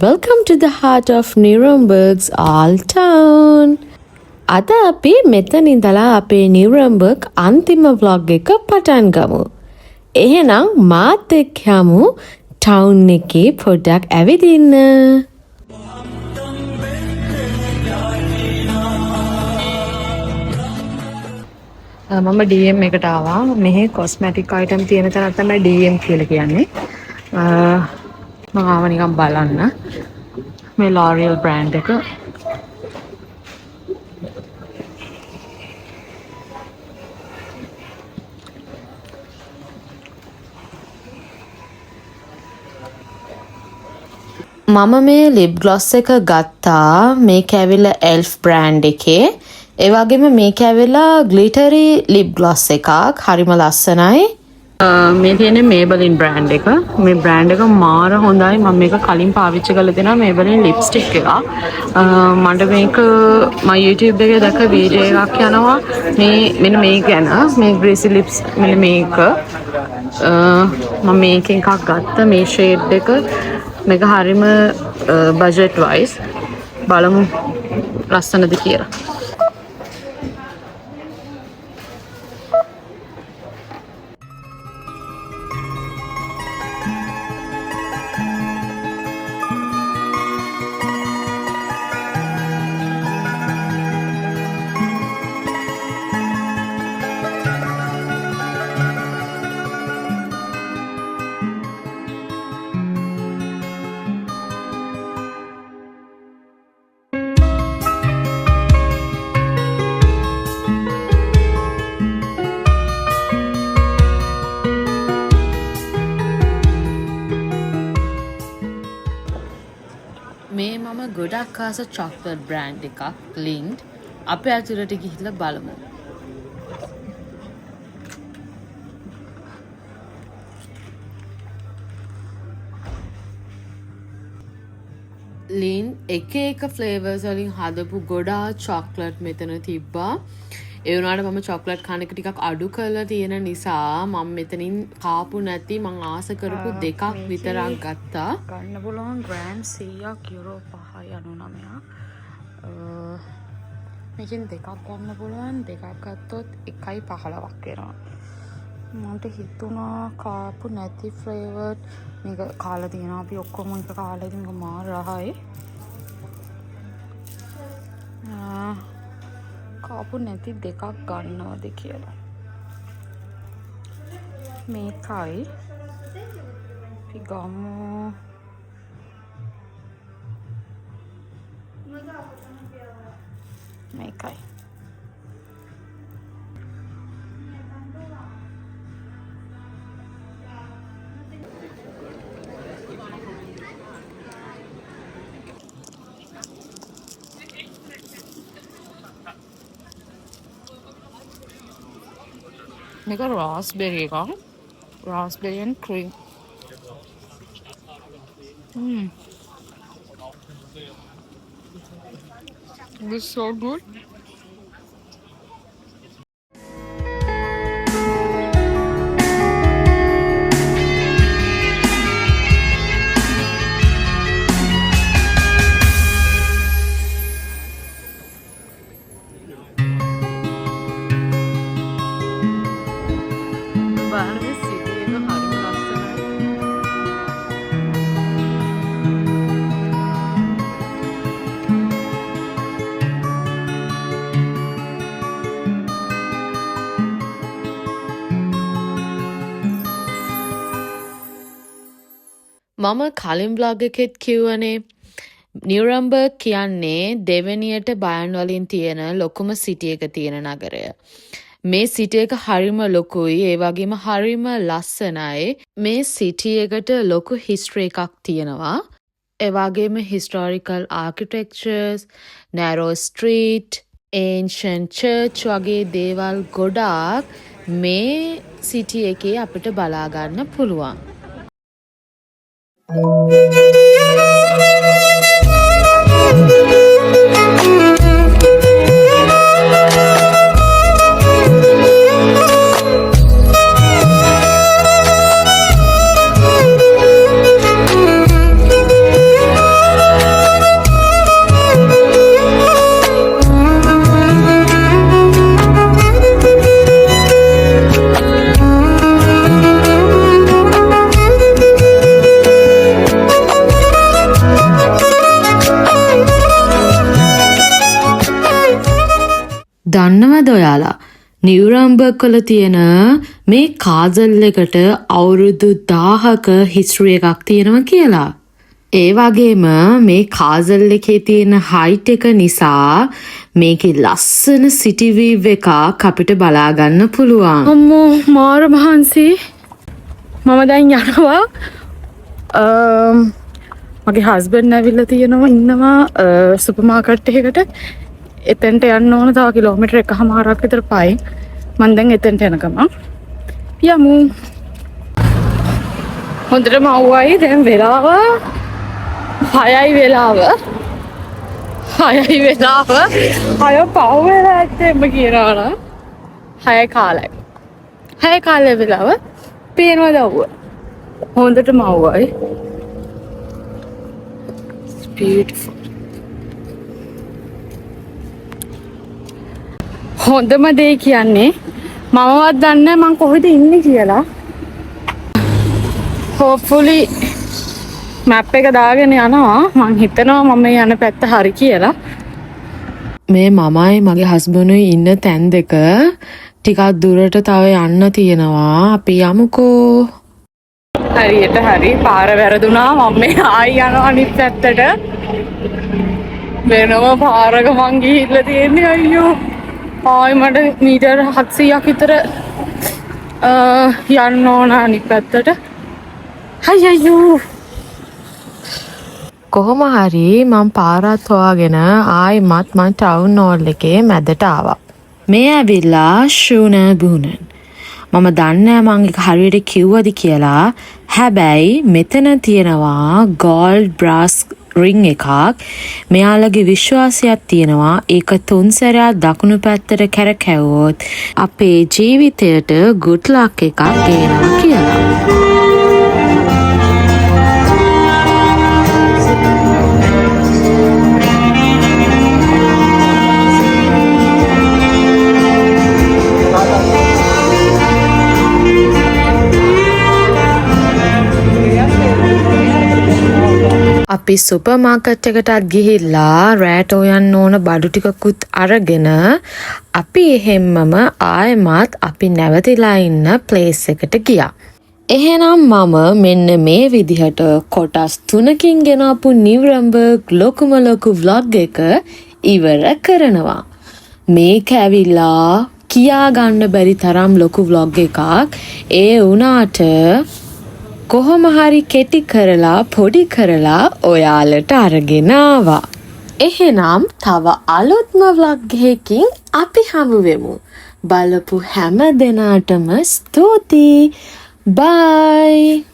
Welcome to the heart of Nuremberg's Old Town. අද අපි මෙතන ඉඳලා අපේ නිවරම්බර්ග් අන්තිම vlog එක පටන් ගමු. එහෙනම් මාත් එක්ක යමු ටවුන් එකේ පොඩ්ඩක් ඇවිදින්න. මම DM එකට ආවා. මෙහි කොස්මැටික් අයිටම් තියෙන තැන තමයි DM කියලා කියන්නේ. මම ආව නිකන් බලන්න. මේ L'Oreal brand එක. මම මේ lip gloss එක ගත්තා. මේක ඇවිල්ලා ELF brand එකේ. ඒ වගේම මේක ඇවිල්ලා glittery lip gloss එකක්. හරිම ලස්සනයි. මේ තියෙන්නේ Maybelline brand එක. මේ brand එක මාර හොඳයි. මම මේක කලින් පාවිච්චි කරලා දෙනවා Maybelline lipstick එක. මට මේක මම YouTube එකේ දැක්ක වීඩියෝ එකක් යනවා. මෙන්න මේ ගැන මේ greasy lips මෙන්න මේක. මම මේකෙන් එකක් ගත්තා මේ shade එක. මේක හරිම budget wise. බලමු ලස්සනද කියලා. මේ මම ගොඩක් ආස චොක්ලට් බ්‍රෑන්ඩ් එකක් ලින්ඩ්. අපි ඇතුළට ගිහිල්ලා බලමු. ලින්ඩ් එක ෆ්ලේවර්ස් වලින් හදපු ගොඩාක් චොක්ලට් මෙතන තිබ්බා. ඒ වුණාට මම චොක්ලට් කන එක ටිකක් අඩු කරලා තියෙන නිසා මම මෙතනින් කාපු නැති මං ආස කරපු දෙකක් විතරක් ගත්තා. ගන්න පුළුවන් ග්‍රෑම් 100ක් යුරෝ 5.99ක්. මේකෙන් දෙකක් ගන්න පුළුවන්. දෙකක් ගත්තොත් 1.15ක් වෙනවා. මට හිතුණා කාපු නැති ෆ්ලේවර්ඩ් මේක කාලා තියෙනවා. අපි ඔක්කොම එක කාලා ඉතින් මේක මාර රහයි. කාපු නැති දෙකක් ගන්නවද කියලා. මේකයි අපි ගමු. මේකයි මේක raspberry එක. raspberry and cream. This is so good. මම කලින් බ්ලොග් එකෙත් කිව්වනේ නිවරම්බර්ග් කියන්නේ දෙවෙනියට බයන් වලින් තියෙන ලොකුම සිටි එක තියෙන නගරය. මේ සිටි එක හරිම ලොකුයි. ඒ වගේම හරිම ලස්සනයි. මේ සිටි එකට ලොකු හිස්ටරි එකක් තියෙනවා. ඒ වගේම historical architectures, narrow street, ancient church වගේ දේවල් ගොඩාක් මේ සිටි එකේ අපිට බලා ගන්න පුළුවන්. දන්නවද ඔයාලා නිව්රම්බර්ග් වල තියෙන මේ කාසල් එකට අවුරුදු 1000ක හිස්ටරි එකක් තියෙනවා කියලා. ඒ වගේම මේ කාසල් එකේ තියෙන හයිට් එක නිසා මේකේ ලස්සන සිටි වීව් එකක් අපිට බලා ගන්න පුළුවන්. අම්මෝ මාර මහන්සි. මම දැන් යනවා. මගේ හස්බන්ඩ් ඇවිල්ලා තියෙනවා ඉන්නවා සුපර් මාකට් එකකට. එතෙන්ට යන්න ඕන තව කිලෝමීටර් 1.5ක් විතර පයින්. මම දැන් එතෙන්ට යනකම යමු. හොඳටම අවුවයි දැන් වෙලාව 6යි වෙලාව. 6යි වෙලාව. 6 පහු වෙලා ඇත්තෙම කියනවා නම් 6යි කාලයි. 6යි කාලේ වෙලාව පේනවද අවුව? හොඳටම අවුවයි. Beautiful. හොඳම දේ කියන්නේ මමවත් දන්නේ මං කොහෙද ඉන්නේ කියලා. hopefully මැප් එක දාගෙන යනවා. මං හිතනවා මම යන පැත්ත හරි කියලා. මේ මමයි මගේ හස්බන්ඩ්ුයි ඉන්න තැන් දෙක ටිකක් දුරට තව යන්න තියෙනවා. අපි යමුකෝ. හරියට හරි පාර වැරදුනා. මම මේ ආයි යනවා අනිත් පැත්තට. වෙනම පාරක මං ගිහිල්ලා තියෙන්නේ අයියෝ. ආයි මට මීටර් 700ක් විතර යන්න ඕන අනිත් පැත්තට. අයියෝ. කොහොම හරි මම පාරත් හොයාගෙන ආයිමත් මම ටවුන් හෝල් එකේ මැදට ආවා. මේ ඇවිල්ලා ෂූනර් බූනන්. මම දන්නේ මං එක හරියට කිව්වද කියලා. හැබැයි මෙතන තියෙනවා ගෝල්ඩ් බ්‍රාස් රින් එකක්. මෙයාලගේ විශ්වාසයක් තියෙනවා ඒක 3 සැරයක් දකුණු පැත්තට කැරකැවුවොත් අපේ ජීවිතයට good luck එකක් ගේනවා කියලා. අපි සුපර් මාකට් එකටත් ගිහිල්ලා රෑට හොයන්න ඕන බඩු ටිකකුත් අරගෙන අපි එහෙම්මම ආයෙමත් අපි නැවතිලා ඉන්න ප්ලේස් එකට ගියා. එහෙනම් මම මෙන්න මේ විදිහට කොටස් 3කින් ගෙනාපු නිව්රම්බර්ග් ලොකුම ලොකු vlog එක ඉවර කරනවා. මේක ඇවිල්ලා කියා ගන්න බැරි තරම් ලොකු vlog එකක්. ඒ වුණාට කොහොම හරි කෙටි කරලා පොඩි කරලා ඔයාලට අරගෙන ආවා. එහෙනම් තව අලුත්ම vlog එකකින් අපි හමු වෙමු. බලපු හැම දෙනාටම ස්තුතියි. Bye.